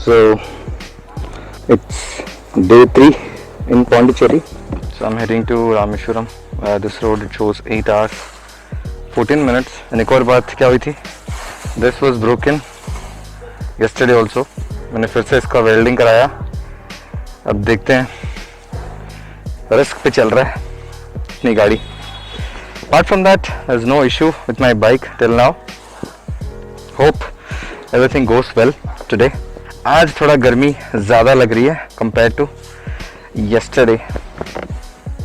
So it's day 3 in Pondicherry. So I'm heading to Rameshwaram. This road it shows 8 hours 14 minutes. And एक और बात क्या हुई थी? This was broken yesterday also. मैंने फिर से इसका वेल्डिंग कराया. अब देखते हैं. रिस्क पे चल रहा है अपनी गाड़ी. Apart from that, there's no issue with my bike till now. Hope everything goes well today. आज थोड़ा गर्मी ज़्यादा लग रही है compared to yesterday.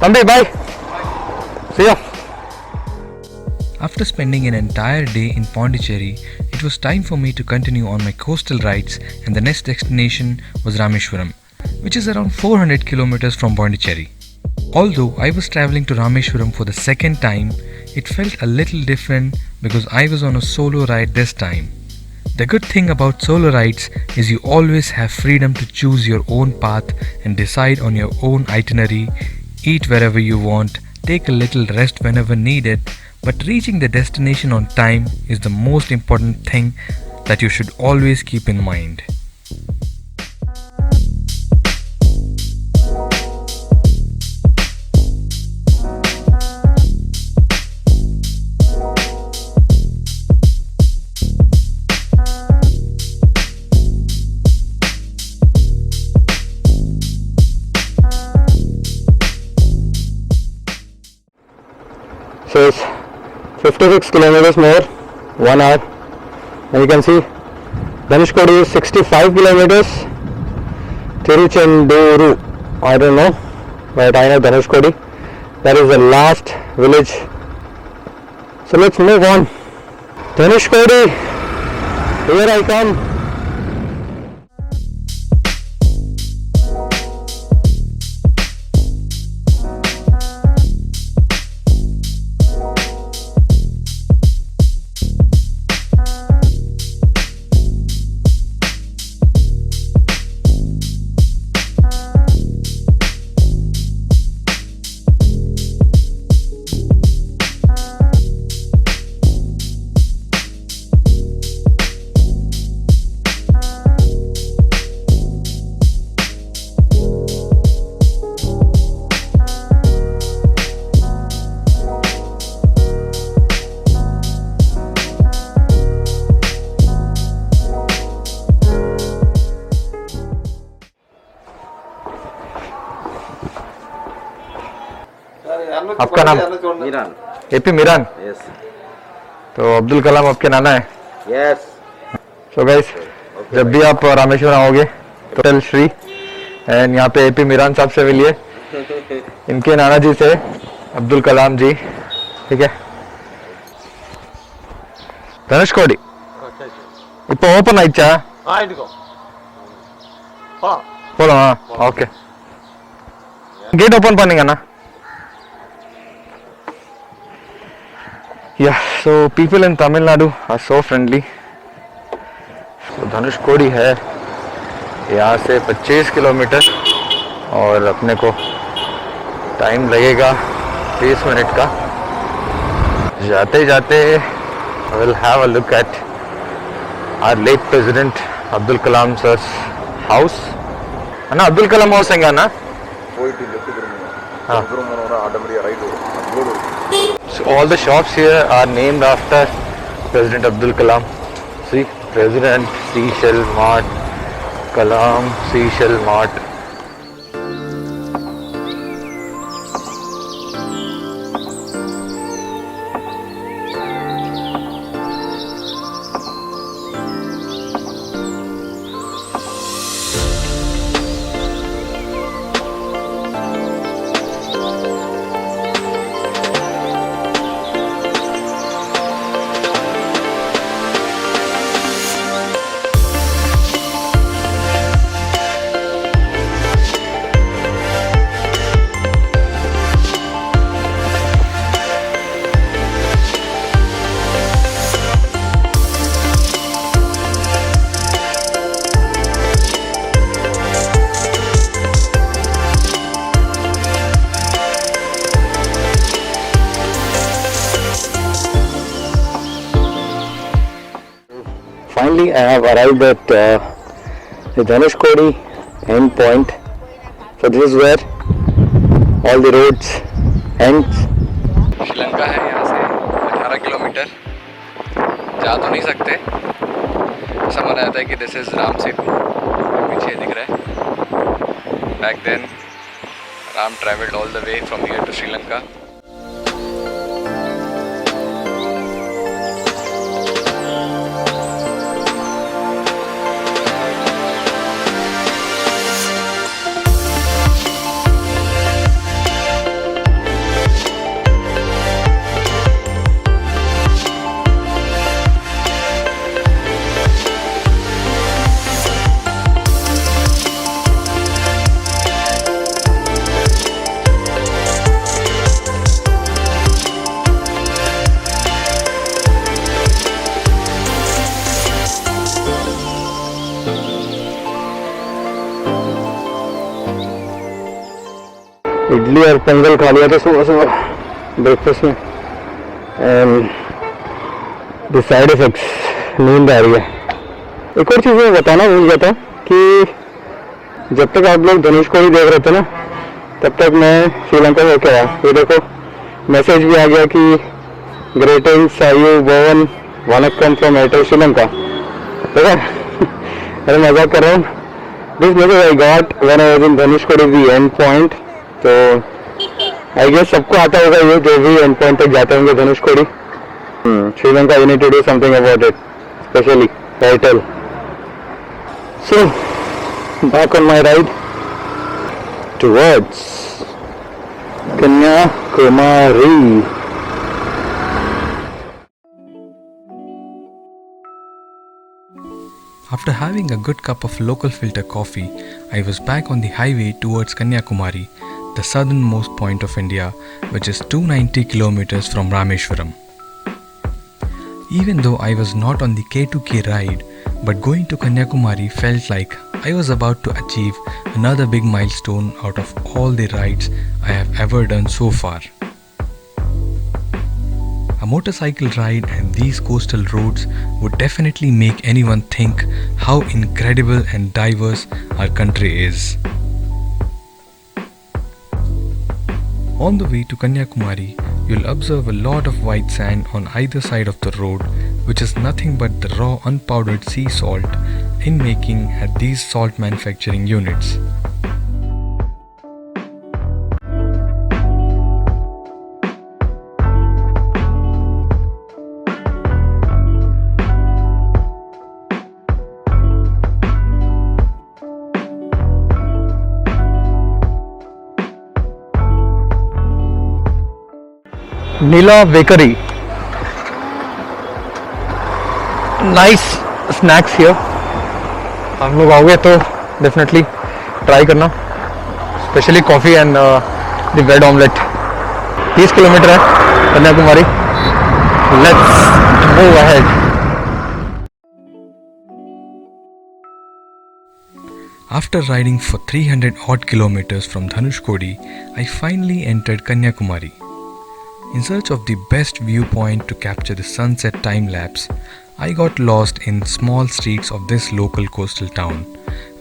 Tambi, bye. See you. After spending an entire day in Pondicherry, it was time for me to continue on my coastal rides, and the next destination was Rameshwaram, which is around 400 kilometers from Pondicherry. Although I was traveling to Rameshwaram for the second time, it felt a little different because I was on a solo ride this time. The good thing about solo rides is you always have freedom to choose your own path and decide on your own itinerary, eat wherever you want, take a little rest whenever needed, but reaching the destination on time is the most important thing that you should always keep in mind. So it's 56 kilometers more, 1 hour, and you can see Dhanushkodi is 65 kilometers, Tiruchenduru, I don't know, but I know Dhanushkodi, that is the last village. So let's move on. Dhanushkodi, here I come. आपका नाम? Miran. AP Miran. Yes. तो अब्दुल कलाम आपके नाना है. Yes. So guys, जब भी आप रामेश्वरम आओगे तो टेल श्री एंड यहाँ पे एपी मीरान साहब से मिलिए. इनके नाना जी से अब्दुल कलाम जी. ठीक है. धनुष्कोडी இப்போ ஓபன் ஆயிடுச்சா? போலாம். ஓகே, கேட் ஓபன் பண்ணுங்கண்ணா. Yeah, so people in Tamil Nadu are so friendly. So Dhanushkodi है यहाँ से 25 किलोमीटर और अपने को टाइम लगेगा 30 मिनट का. जाते जाते I will have a look at our late president Abdul Kalam sir's house. है ना, अब्दुल कलाम हाउस है ना? हाँ. So all the shops here are named after President Abdul Kalam. See, President Seashell Mart, Kalam Seashell Mart. Finally, I have arrived at the Dhanushkodi end point. So this is where all the roads ends. Sri Lanka है यहाँ से 18 kilometre. जा तो नहीं सकते. ऐसा माना जाता है कि दिस इज़ राम सेतु. पीछे दिख रहा है. Back then, Ram travelled all the way from here to Sri Lanka. Idli और पोंगल खा लिया था सुबह सुबह ब्रेकफास्ट में. एंड द साइड इफेक्ट्स, नींद आ रही है. एक और चीज़ मैं बताना भूल गया था कि जब तक आप लोग धनुषकोडी देख रहे थे ना, तब तक मैं श्रीलंका में होके आया. ये देखो मैसेज भी आ गया कि ग्रेटिंग्स आयु भवन वनक्कम फ्रॉम एयरटेल श्रीलंका. देखा अरे मजाक कर रहा हूँ. This message I got when I was in Dhanushkodi the end point. तो आई गेस सबको आता होगा ये जो भी एंड पॉइंट तक जाते होंगे Dhanushkodi. Sri Lanka you need to do something about it, especially Airtel. So back on my ride towards Kanyakumari. After having a good cup of local filter coffee, I was back on the highway towards Kanyakumari, the southernmost point of India, which is 290 kilometers from Rameshwaram. Even though I was not on the K2K ride, but going to Kanyakumari felt like I was about to achieve another big milestone out of all the rides I have ever done so far. A motorcycle ride and these coastal roads would definitely make anyone think how incredible and diverse our country is. On the way to Kanyakumari, you'll observe a lot of white sand on either side of the road, which is nothing but the raw unpowdered sea salt in making at these salt manufacturing units. Neela bakery, nice snacks here. आप लोग आओगे तो definitely try करना, specially coffee and the bread omelette. 30 kilometre है Kanyakumari. Let's move ahead. After riding for 300 odd kilometers from Dhanushkodi, I finally entered Kanyakumari. In search of the best viewpoint to capture the sunset time-lapse, I got lost in small streets of this local coastal town,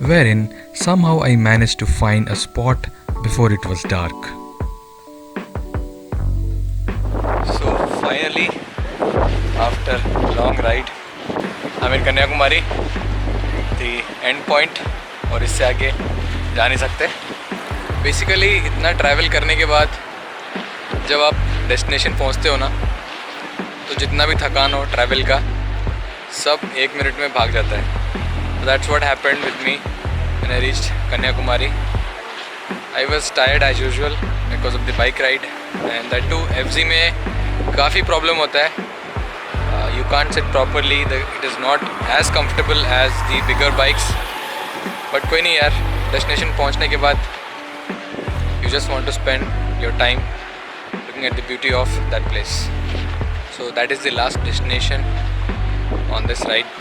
wherein somehow I managed to find a spot before it was dark. So finally, after long ride, I'm in Kanyakumari, the end point, और इससे आगे जा नहीं सकते. Basically इतना travel करने के बाद जब आप डेस्टिनेशन पहुंचते हो ना, तो जितना भी थकान हो ट्रैवल का सब 1 मिनट में भाग जाता है. That's what happened with me when I reached Kanyakumari. I was tired as usual because of the bike ride, and that too FG में काफ़ी प्रॉब्लम होता है. You can't sit properly, it is not as comfortable as the bigger bikes. But कोई नहीं यार, destination पहुंचने के बाद you just want to spend your time looking at the beauty of that place. So that is the last destination on this ride.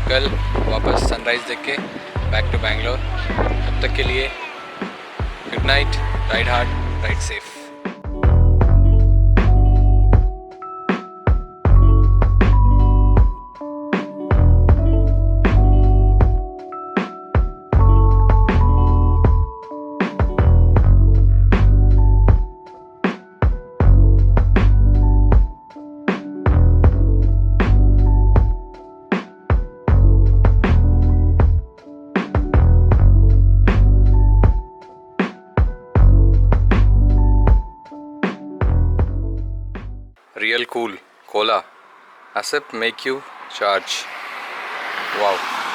कल वापस sunrise देख के बैक टू बैंगलोर. तब तक के लिए good night, ride hard, ride safe. cool. Cola. Accept, make you charge. Wow.